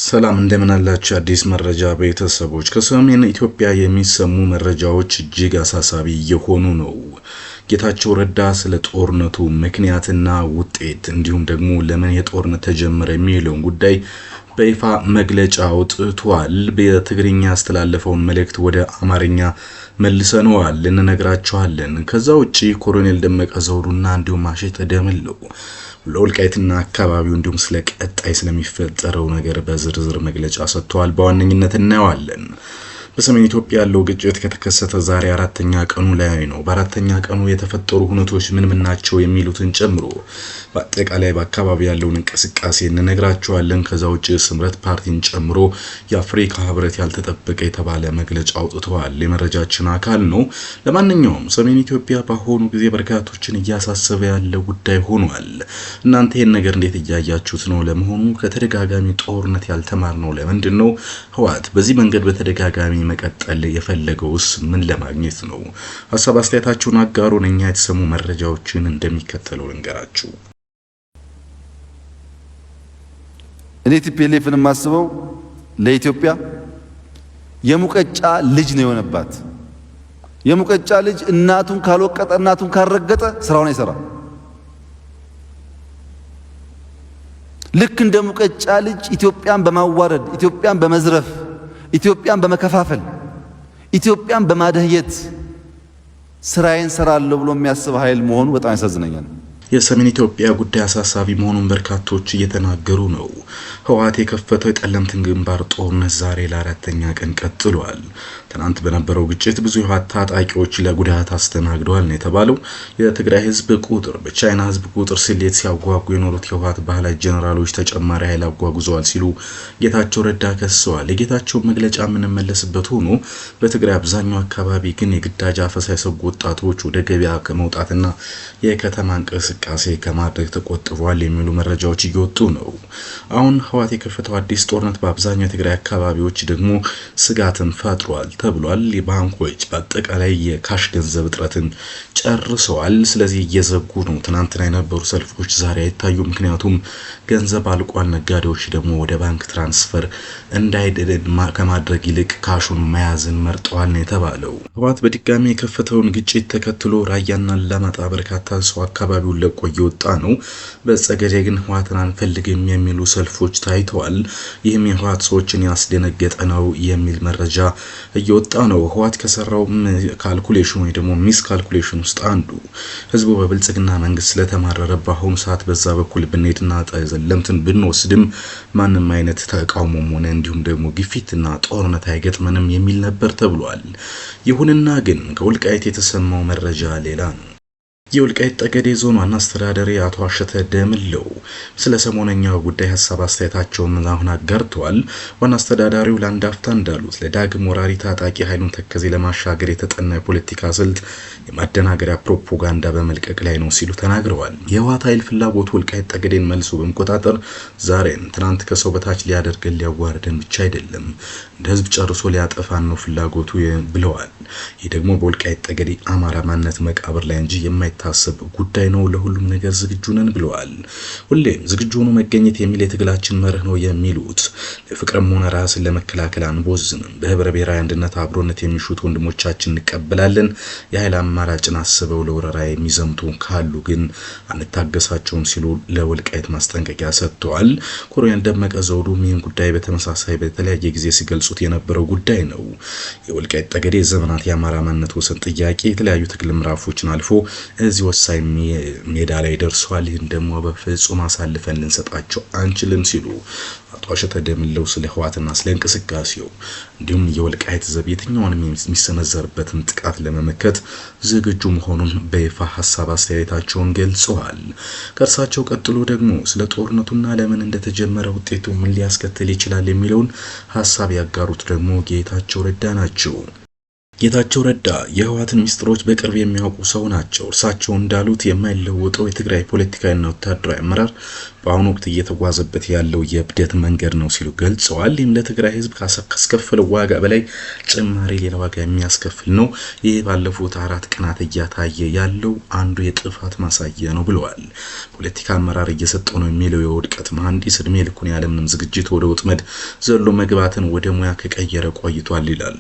ሰላም እንደምን አላችሁ አዲስ መረጃ ቤተሰቦች። ከሰሜን ኢትዮጵያ የሚሰሙ መረጃዎች እጅግ አሳሳቢ የሆኑ ነው። ጌታቸው ረዳ ስለ ጦርነቱ ምክንያትና ውጤት እንዲሁም ደግሞ ለምን የጦርነት ተጀመረ የሚለውን ጉዳይ በይፋ መግለጫ አውጥቷል። በትግርኛ ያስተላለፈውን መልእክት ወደ አማርኛ መልሰነዋል እንነግራችኋለን። ከዛ ውጪ ኮሎኔል ደመቀ ዘውዱና እንዲሁም አሸተ ደምለው ለወልቃይትና አካባቢው እንዲሁም ስለ ቀጣይ ስለሚፈጠረው ነገር በዝርዝር መግለጫ ሰጥተዋል። በዋነኝነት እናየዋለን። በሰሜን ኢትዮጵያ ያለው ግጭት ከተከሰተ ዛሬ አራተኛ ቀኑ ላይ ነው። በአራተኛ ቀኑ የተፈጠሩ ሁነቶች ምን ናቸው የሚሉትን ጨምሮ በአጠቃላይ በአካባቢ ያለውን እንቅስቃሴ እንነግራችኋለን። ከዛ ውጪ ስምረት ፓርቲን ጨምሮ የአፍሪካ ህብረት ያልተጠበቀ የተባለ መግለጫ አውጥተዋል። የመረጃችን አካል ነው። ለማንኛውም ሰሜን ኢትዮጵያ በአሁኑ ጊዜ በርካቶችን እያሳሰበ ያለ ጉዳይ ሆኗል። እናንተ ይሄን ነገር እንዴት እያያችሁት ነው? ለመሆኑ ከተደጋጋሚ ጦርነት ያልተማርነው ለምንድን ነው? ህወሓት በዚህ መንገድ በተደጋጋሚ መቀጠል የፈለገውስ ምን ለማግኘት ነው? ሐሳብ አስተያየታችሁን አጋሩን። እኛ የተሰሙ መረጃዎችን እንደሚከተለው ልንገራችሁ። እኔ ቲፒኤልኤፍን የማስበው ለኢትዮጵያ የሙቀጫ ልጅ ነው የሆነባት። የሙቀጫ ልጅ እናቱን ካልወቀጠ እናቱን ካልረገጠ ስራውን አይሰራም። ልክ እንደ ሙቀጫ ልጅ ኢትዮጵያን በማዋረድ ኢትዮጵያን በመዝረፍ ኢትዮጵያን በመከፋፈል ኢትዮጵያን በማደህየት ስራዬን ሰራለሁ ብሎ የሚያስብ ኃይል መሆኑ በጣም ያሳዝነኛል። የሰሜን ኢትዮጵያ ጉዳይ አሳሳቢ መሆኑን በርካቶች እየተናገሩ ነው። ህወሓት የከፈተው የጠለምትን ግንባር ጦርነት ዛሬ ለአራተኛ ቀን ቀጥሏል። ትናንት በነበረው ግጭት ብዙ የህወሓት ታጣቂዎች ለጉዳት አስተናግደዋል ነው የተባለው። የትግራይ ህዝብ ቁጥር በቻይና ህዝብ ቁጥር ስሌት ሲያጓጉ የኖሩት የህወሓት ባህላዊ ጀነራሎች ተጨማሪ ኃይል አጓጉዘዋል ሲሉ ጌታቸው ረዳ ከሰዋል። የጌታቸው መግለጫ የምንመለስበት ሆኖ በትግራይ አብዛኛው አካባቢ ግን የግዳጅ አፈሳ የሰጉ ወጣቶች ወደ ገበያ ከመውጣትና የከተማ እንቅስቃሴ ከማድረግ ተቆጥበዋል የሚሉ መረጃዎች እየወጡ ነው። አሁን ህወሓት የከፈተው አዲስ ጦርነት በአብዛኛው የትግራይ አካባቢዎች ደግሞ ስጋትን ፈጥሯል ተብሏል። የባንኮች በአጠቃላይ የካሽ ገንዘብ እጥረትን ጨርሰዋል። ስለዚህ እየዘጉ ነው። ትናንትና የነበሩ ሰልፎች ዛሬ አይታዩ። ምክንያቱም ገንዘብ አልቋል። ነጋዴዎች ደግሞ ወደ ባንክ ትራንስፈር እንዳይደረግ ከማድረግ ይልቅ ካሹን መያዝን መርጠዋል ነው የተባለው። ህወሓት በድጋሚ የከፈተውን ግጭት ተከትሎ ራያና አላማጣ በርካታ ሰው አካባቢውን ለቆ እየወጣ ነው። በጸገዴ ግን ህወሓትን አንፈልግም የሚሉ ሰልፎች ታይተዋል። ይህም የህወሓት ሰዎችን ያስደነገጠ ነው የሚል መረጃ እየወጣ ነው። ህወሓት ከሰራው ካልኩሌሽን ወይ ደግሞ ሚስ ካልኩሌሽን ውስጥ አንዱ ህዝቡ በብልጽግና መንግስት ስለተማረረ በአሁኑ ሰዓት በዛ በኩል ብንሄድና ጠለምትን ብንወስድም ማንም አይነት ተቃውሞም ሆነ እንዲሁም ደግሞ ግፊትና ጦርነት አይገጥመንም የሚል ነበር ተብሏል። ይሁንና ግን ከወልቃይት የተሰማው መረጃ ሌላ ነው። የወልቃይት ጠገዴ ዞን ዋና አስተዳዳሪ አቶ አሸተ ደምለው ስለ ሰሞነኛው ጉዳይ ሐሳብ አስተያየታቸውን አሁን አጋርተዋል። ዋና አስተዳዳሪው ለአንድ አፍታ እንዳሉት ለዳግም ወራሪ ታጣቂ ኃይሉን ተከዜ ለማሻገር የተጠና የፖለቲካ ስልት የማደናገሪያ ፕሮፓጋንዳ በመልቀቅ ላይ ነው ሲሉ ተናግረዋል። የህወሓት ኃይል ፍላጎቱ ወልቃይት ጠገዴን መልሶ በመቆጣጠር ዛሬን ትናንት ከሰው በታች ሊያደርገን ሊያዋርደን ብቻ አይደለም እንደ ህዝብ ጨርሶ ሊያጠፋን ነው ፍላጎቱ ብለዋል። ይህ ደግሞ በወልቃይት ጠገዴ አማራ ማንነት መቃብር ላይ እንጂ ታሰብ ጉዳይ ነው። ለሁሉም ነገር ዝግጁ ነን ብለዋል። ሁሌም ዝግጁ ሆኖ መገኘት የሚል የትግላችን መርህ ነው የሚሉት ለፍቅርም ሆነ ራስን ለመከላከል አንቦዝንም። በህብረ ብሔራዊ አንድነት አብሮነት የሚሹት ወንድሞቻችን እንቀበላለን። የኃይል አማራጭን አስበው ለወረራ የሚዘምቱ ካሉ ግን አንታገሳቸውም ሲሉ ለወልቃይት ማስጠንቀቂያ ሰጥተዋል። ኮሎኔል ደመቀ ዘውዱ ይህን ጉዳይ በተመሳሳይ በተለያየ ጊዜ ሲገልጹት የነበረው ጉዳይ ነው። የወልቃይት ጠገዴ ዘመናት የአማራ ማንነት ወሰን ጥያቄ የተለያዩ ትግል ምዕራፎችን አልፎ እዚህ ወሳኝ ሜዳ ላይ ደርሷል። ይህን ደግሞ በፍጹም አሳልፈን ልንሰጣቸው አንችልም ሲሉ አቶ አሸተ ደምለው ስለ ህወሓትና ስለ እንቅስቃሴው እንዲሁም የወልቃይት ዘብ የትኛውንም የሚሰነዘርበትን ጥቃት ለመመከት ዝግጁ መሆኑን በይፋ ሐሳብ አስተያየታቸውን ገልጸዋል። ከእርሳቸው ቀጥሎ ደግሞ ስለ ጦርነቱና ለምን እንደተጀመረ ውጤቱ ምን ሊያስከትል ይችላል የሚለውን ሐሳብ ያጋሩት ደግሞ ጌታቸው ረዳ ናቸው። ጌታቸው ረዳ የህወሓትን ሚስጥሮች በቅርብ የሚያውቁ ሰው ናቸው። እርሳቸው እንዳሉት የማይለወጠው የትግራይ ፖለቲካዊና ወታደራዊ አመራር በአሁኑ ወቅት እየተጓዘበት ያለው የእብደት መንገድ ነው ሲሉ ገልጸዋል። ይህም ለትግራይ ህዝብ ካስከፈለው ዋጋ በላይ ጭማሪ ሌላ ዋጋ የሚያስከፍል ነው። ይህ ባለፉት 4 ቀናት እያታየ ያለው አንዱ የጥፋት ማሳያ ነው ብለዋል። ፖለቲካ አመራር እየሰጠው ነው የሚለው የውድቀት መሐንዲስ እድሜ ልኩን ያለምንም ዝግጅት ወደ ወጥመድ ዘሎ መግባትን ወደ ሙያ ከቀየረ ቆይቷል ይላል።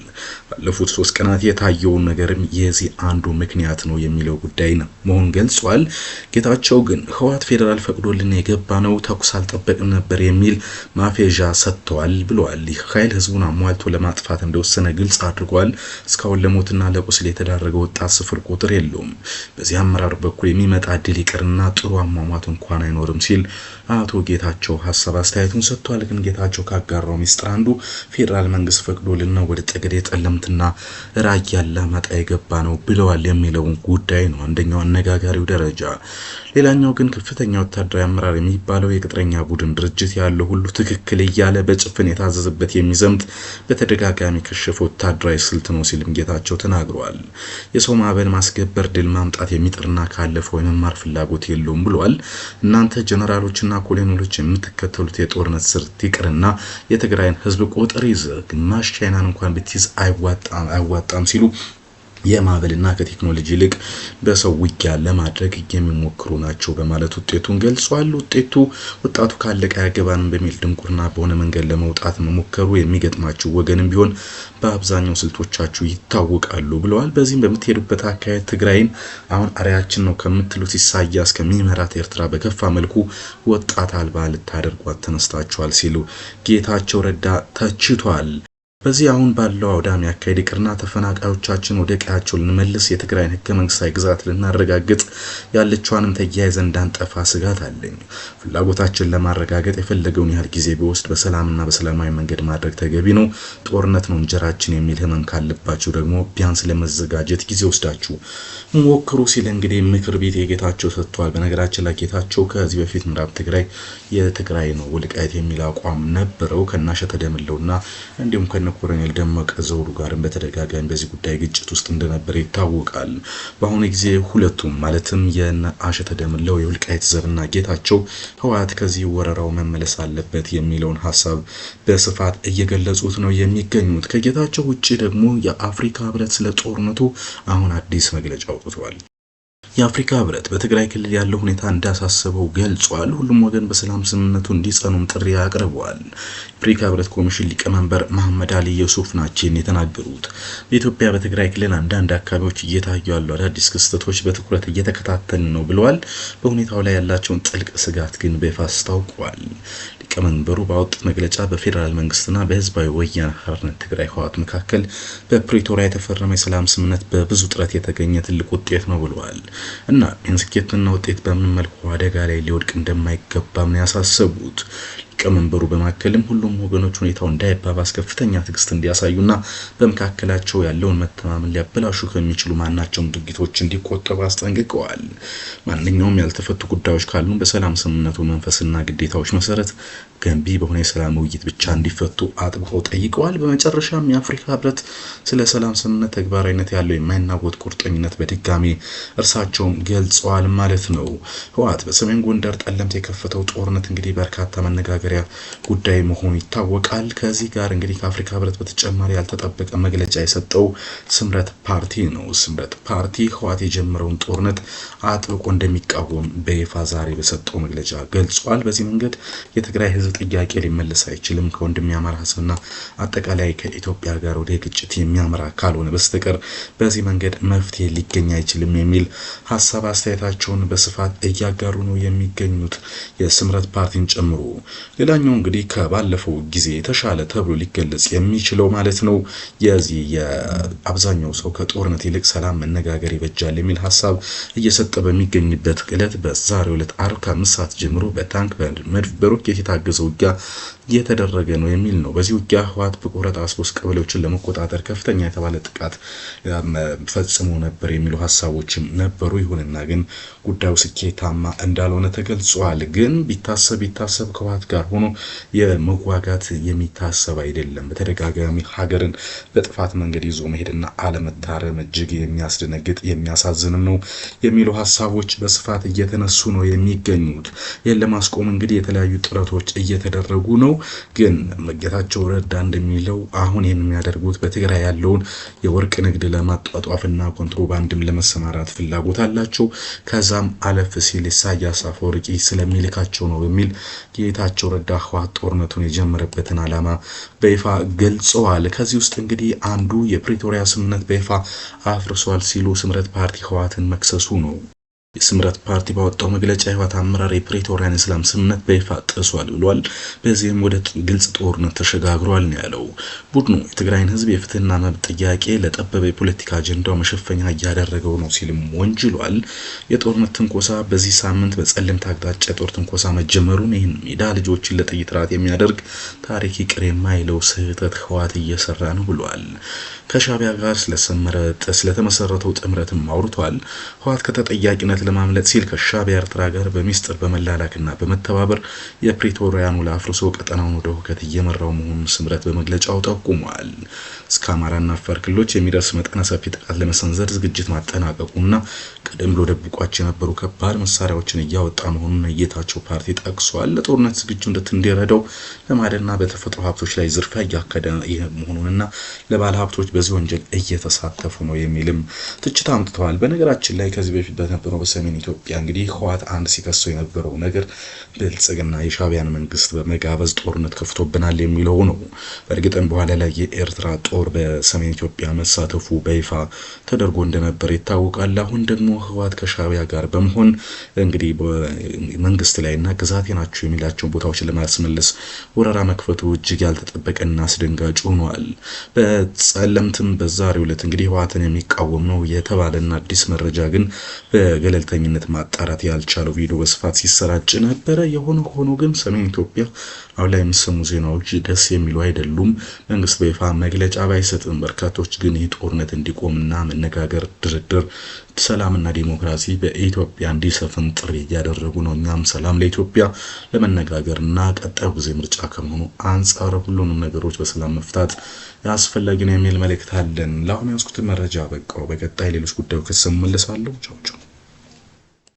ባለፉት 3 ቀናት የታየውን ነገርም የዚህ አንዱ ምክንያት ነው የሚለው ጉዳይ ነው መሆኑን ገልጿል። ጌታቸው ግን ህወሓት ፌደራል ፈቅዶልን የገባ ነው ተኩስ አልጠበቅም ነበር የሚል ማፌዣ ሰጥተዋል ብለዋል። ይህ ኃይል ህዝቡን አሟልቶ ለማጥፋት እንደወሰነ ግልጽ አድርጓል። እስካሁን ለሞትና ለቁስል የተዳረገ ወጣት ስፍር ቁጥር የለውም። በዚህ አመራር በኩል የሚመጣ ድል ይቅርና ጥሩ አሟሟት እንኳን አይኖርም ሲል አቶ ጌታቸው ሐሳብ አስተያየቱን ሰጥቷል። ግን ጌታቸው ካጋራው ሚስጥር አንዱ ፌደራል መንግስት ፈቅዶልና ወደ ጠገዴ ጠለምትና ራያ አላማጣ የገባ ነው ብለዋል የሚለው ጉዳይ ነው አንደኛው አነጋጋሪው ደረጃ። ሌላኛው ግን ከፍተኛ ወታደራዊ አመራር የሚባለው የቅጥረኛ ቡድን ድርጅት ያለው ሁሉ ትክክል እያለ በጭፍን የታዘዘበት የሚዘምት በተደጋጋሚ ከሸፈ ወታደራዊ ስልት ነው ሲልም ጌታቸው ተናግሯል። የሰው ማዕበል ማስገበር ድል ማምጣት የሚጥርና ካለፈው የመማር ፍላጎት የለውም ብሏል። እናንተ ጀነራሎችና ኮሎኔሎች የምትከተሉት የጦርነት ስልት ይቅርና የትግራይን ህዝብ ቁጥር ይዘ ግማሽ ቻይናን እንኳን ብትይዝ አይዋጣም ሲሉ የማዕበልና ከቴክኖሎጂ ይልቅ በሰው ውጊያ ለማድረግ የሚሞክሩ ናቸው በማለት ውጤቱን ገልጿል። ወጣቱ ካለቀ ያገባንም በሚል ድንቁርና በሆነ መንገድ ለመውጣት መሞከሩ የሚገጥማቸው ወገንም ቢሆን በአብዛኛው ስልቶቻችሁ ይታወቃሉ ብለዋል። በዚህም በምትሄዱበት አካባቢ ትግራይን አሁን አሪያችን ነው ከምትሉት ኢሳያስ ከሚመራት ኤርትራ በከፋ መልኩ ወጣት አልባ ልታደርጓት ተነስታችኋል ሲሉ ጌታቸው ረዳ ተችቷል። በዚህ አሁን ባለው አውዳሚ አካሄድ ይቅርና ተፈናቃዮቻችን ወደ ቀያቸው ልንመልስ የትግራይን ህገ መንግስታዊ ግዛት ልናረጋግጥ ያለችዋንም ተያይዘን እንዳንጠፋ ስጋት አለኝ። ፍላጎታችን ለማረጋገጥ የፈለገውን ያህል ጊዜ ቢወስድ በሰላምና በሰላማዊ መንገድ ማድረግ ተገቢ ነው። ጦርነት ነው እንጀራችን የሚል ህመም ካለባችሁ ደግሞ ቢያንስ ለመዘጋጀት ጊዜ ወስዳችሁ ሞክሩ ሲል እንግዲህ ምክር ቤት የጌታቸው ሰጥቷል። በነገራችን ላይ ጌታቸው ከዚህ በፊት ምዕራብ ትግራይ የትግራይ ነው ወልቃይት የሚል አቋም ነበረው ከናሸተ ደምለውና እንዲሁም ኮሎኔል ደመቀ ዘውዱ ጋርም በተደጋጋሚ በዚህ ጉዳይ ግጭት ውስጥ እንደነበር ይታወቃል። በአሁኑ ጊዜ ሁለቱም ማለትም የአሸተ ደምለው የወልቃይት ዘርና ጌታቸው ህወሓት ከዚህ ወረራው መመለስ አለበት የሚለውን ሐሳብ በስፋት እየገለጹት ነው የሚገኙት። ከጌታቸው ውጪ ደግሞ የአፍሪካ ህብረት ስለ ጦርነቱ አሁን አዲስ መግለጫ አውጥቷል። የአፍሪካ ህብረት በትግራይ ክልል ያለው ሁኔታ እንዳሳሰበው ገልጿል። ሁሉም ወገን በሰላም ስምምነቱ እንዲጸኑም ጥሪ አቅርበዋል። የአፍሪካ ህብረት ኮሚሽን ሊቀመንበር መሐመድ አሊ ዩሱፍ ናቸው የተናገሩት። በኢትዮጵያ በትግራይ ክልል አንዳንድ አካባቢዎች እየታዩ ያሉ አዳዲስ ክስተቶች በትኩረት እየተከታተልን ነው ብለዋል። በሁኔታው ላይ ያላቸውን ጥልቅ ስጋት ግን በይፋ አስታውቀዋል። ሊቀመንበሩ ባወጡት መግለጫ በፌዴራል መንግስትና በህዝባዊ ወያነ ሓርነት ትግራይ ህወሓት መካከል በፕሪቶሪያ የተፈረመ የሰላም ስምምነት በብዙ ጥረት የተገኘ ትልቅ ውጤት ነው ብለዋል። እና የስኬትና ውጤት በምን መልኩ አደጋ ላይ ሊወድቅ እንደማይገባም ነው ያሳሰቡት። ሊቀመንበሩ በማከልም ሁሉም ወገኖች ሁኔታው እንዳይባባስ ከፍተኛ ትዕግስት እንዲያሳዩና በመካከላቸው ያለውን መተማመን ሊያበላሹ ከሚችሉ ማናቸውም ድርጊቶች እንዲቆጠቡ አስጠንቅቀዋል። ማንኛውም ያልተፈቱ ጉዳዮች ካሉ በሰላም ስምምነቱ መንፈስና ግዴታዎች መሰረት ገንቢ በሆነ የሰላም ውይይት ብቻ እንዲፈቱ አጥብቀው ጠይቀዋል። በመጨረሻም የአፍሪካ ህብረት ስለ ሰላም ስምምነት ተግባራዊነት ያለው የማይናወጥ ቁርጠኝነት በድጋሚ እርሳቸውም ገልጸዋል ማለት ነው። ህወሓት በሰሜን ጎንደር ጠለምት የከፈተው ጦርነት እንግዲህ በርካታ መነጋገሪያ ጉዳይ መሆኑ ይታወቃል። ከዚህ ጋር እንግዲህ ከአፍሪካ ህብረት በተጨማሪ ያልተጠበቀ መግለጫ የሰጠው ስምረት ፓርቲ ነው። ስምረት ፓርቲ ህወሓት የጀመረውን ጦርነት አጥብቆ እንደሚቃወም በይፋ ዛሬ በሰጠው መግለጫ ገልጿል። በዚህ መንገድ የትግራይ ህዝብ ጥያቄ ሊመለስ አይችልም፣ ከወንድም የአማራ ህዝብና አጠቃላይ ከኢትዮጵያ ጋር ወደ ግጭት የሚያመራ ካልሆነ በስተቀር በዚህ መንገድ መፍትሄ ሊገኝ አይችልም የሚል ሐሳብ አስተያየታቸውን በስፋት እያጋሩ ነው የሚገኙት የስምረት ፓርቲን ጨምሮ። ሌላኛው እንግዲህ ከባለፈው ጊዜ የተሻለ ተብሎ ሊገለጽ የሚችለው ማለት ነው የዚህ የአብዛኛው ሰው ከጦርነት ይልቅ ሰላም መነጋገር ይበጃል የሚል ሐሳብ እየሰጠ በሚገኝበት ዕለት በዛሬው ዕለት አርብ ከ5 ሰዓት ጀምሮ በታንክ በመድፍ በሮኬት የታገዘ ውጊያ እየተደረገ ነው የሚል ነው። በዚህ ውጊያ ህወሓት በቆረጣ 3 ቀበሌዎችን ለመቆጣጠር ከፍተኛ የተባለ ጥቃት ፈጽሞ ነበር የሚሉ ሐሳቦችም ነበሩ። ይሁንና ግን ጉዳዩ ስኬታማ እንዳልሆነ ተገልጿል። ግን ቢታሰብ ከህወሓት ጋር ጋር ሆኖ የመዋጋት የሚታሰብ አይደለም። በተደጋጋሚ ሀገርን በጥፋት መንገድ ይዞ መሄድና አለመታረም እጅግ የሚያስደነግጥ የሚያሳዝንም ነው የሚሉ ሀሳቦች በስፋት እየተነሱ ነው የሚገኙት። ይህን ለማስቆም እንግዲህ የተለያዩ ጥረቶች እየተደረጉ ነው። ግን ጌታቸው ረዳ እንደሚለው አሁን ይህን የሚያደርጉት በትግራይ ያለውን የወርቅ ንግድ ለማጧጧፍና ኮንትሮባንድም ለመሰማራት ፍላጎት አላቸው። ከዛም አለፍ ሲል ኢሳያስ አፈወርቂ ስለሚልካቸው ነው በሚል ጌታቸው ረዳ ህወሓት ጦርነቱን የጀመረበትን ዓላማ በይፋ ገልጸዋል። ከዚህ ውስጥ እንግዲህ አንዱ የፕሪቶሪያ ስምምነት በይፋ አፍርሷል ሲሉ ስምረት ፓርቲ ህወሓትን መክሰሱ ነው። የስምረት ፓርቲ ባወጣው መግለጫ የህወሓት አመራር የፕሪቶሪያን የሰላም ስምምነት በይፋ ጥሷል ብሏል። በዚህም ወደ ግልጽ ጦርነት ተሸጋግሯል ነው ያለው። ቡድኑ የትግራይን ህዝብ የፍትህና መብት ጥያቄ ለጠበበ የፖለቲካ አጀንዳው መሸፈኛ እያደረገው ነው ሲልም ወንጅሏል። የጦርነት ትንኮሳ በዚህ ሳምንት በጸለምት አቅጣጫ የጦር ትንኮሳ መጀመሩን ይህን ሜዳ ልጆችን ለጥይት ራት የሚያደርግ ታሪክ ይቅር የማይለው ስህተት ህወሓት እየሰራ ነው ብሏል። ከሻዕቢያ ጋር ስለተመሰረተው ጥምረትም አውርቷል። ህወሓት ከተጠያቂነት ለማምለጥ ሲል ከሻዕቢያ ኤርትራ ጋር በሚስጥር በመላላክና በመተባበር የፕሪቶሪያን ውል አፍርሶ ቀጠናውን ወደ ሁከት እየመራው መሆኑን ስምረት በመግለጫው ጠቁሟል። እስከ አማራና አፋር ክልሎች የሚደርስ መጠነ ሰፊ ጥቃት ለመሰንዘር ዝግጅት ማጠናቀቁና ቀደም ብሎ ደብቋቸው የነበሩ ከባድ መሳሪያዎችን እያወጣ መሆኑን የጌታቸው ፓርቲ ጠቅሷል። ለጦርነት ዝግጁነት እንዲረዳው ለማዕድንና በተፈጥሮ ሀብቶች ላይ ዝርፊያ እያካሄደ መሆኑንና ለባለ ሀብቶች በዚህ ወንጀል እየተሳተፉ ነው የሚልም ትችት አምጥተዋል። በነገራችን ላይ ከዚህ በፊት በነበረው በሰሜን ኢትዮጵያ እንግዲህ ህወሓት አንድ ሲከሰው የነበረው ነገር ብልጽግና የሻዕቢያን መንግስት በመጋበዝ ጦርነት ከፍቶብናል የሚለው ነው። በእርግጥም በኋላ ላይ የኤርትራ ጦር በሰሜን ኢትዮጵያ መሳተፉ በይፋ ተደርጎ እንደነበር ይታወቃል። አሁን ደግሞ ህወሓት ከሻዕቢያ ጋር በመሆን እንግዲህ መንግስት ላይና ግዛቴ ናቸው የሚላቸውን ቦታዎች ለማስመለስ ወረራ መክፈቱ እጅግ ያልተጠበቀና አስደንጋጭ ሆኗል። በጸለምትም በዛሬው ዕለት እንግዲህ ህወሓትን የሚቃወም ነው የተባለና አዲስ መረጃ ግን በገለልተኝነት ማጣራት ያልቻለው ቪዲዮ በስፋት ሲሰራጭ ነበረ። የሆነ ሆኖ ግን ሰሜን ኢትዮጵያ አሁን ላይ የሚሰሙ ዜናዎች ደስ የሚሉ አይደሉም። መንግስት በይፋ መግለጫ ባይሰጥም በርካቶች ግን ይህ ጦርነት እንዲቆምና መነጋገር፣ ድርድር፣ ሰላምና ዲሞክራሲ በኢትዮጵያ እንዲሰፍን ጥሪ እያደረጉ ነው። እኛም ሰላም ለኢትዮጵያ ለመነጋገርና ቀጣዩ ጊዜ ምርጫ ከመሆኑ አንጻር ሁሉንም ነገሮች በሰላም መፍታት ያስፈልጋል የሚል መልእክት አለን። ለአሁኑ ያስኩትን መረጃ በቃው። በቀጣይ ሌሎች ጉዳዮች ከሰሙ መለሳለሁ። ቻው ቻው።